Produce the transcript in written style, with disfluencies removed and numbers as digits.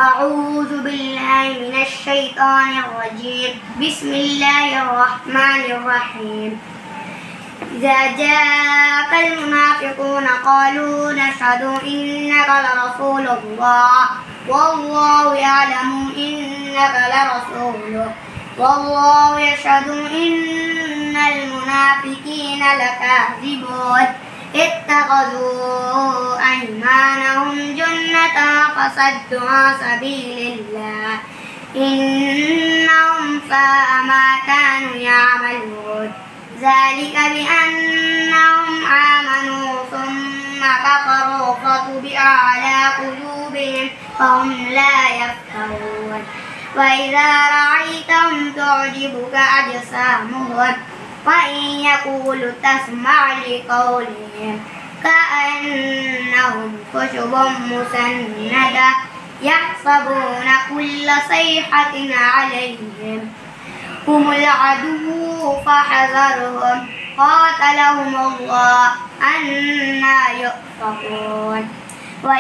أعوذ بالله من الشيطان الرجيم. بسم الله الرحمن الرحيم. إذا جاءك المنافقون قالوا نشهد إنك لرسول الله والله يعلم إنك لرسوله والله يشهد إن المنافقين لكاذبون اتخذوا أيمانهم جنة فصدوا عن سبيل الله إنهم ساء ما كانوا يعملون ذلك بأنهم آمنوا ثم كفروا فطبع على قلوبهم فهم لا يفقهون وإذا رأيتهم تعجبك أجسامهم وإن يقولوا تسمع لقولهم كأنهم خشب مسندة يحسبون كل صيحة عليهم هم العدو فاحذرهم قاتلهم الله أنى يؤفكون.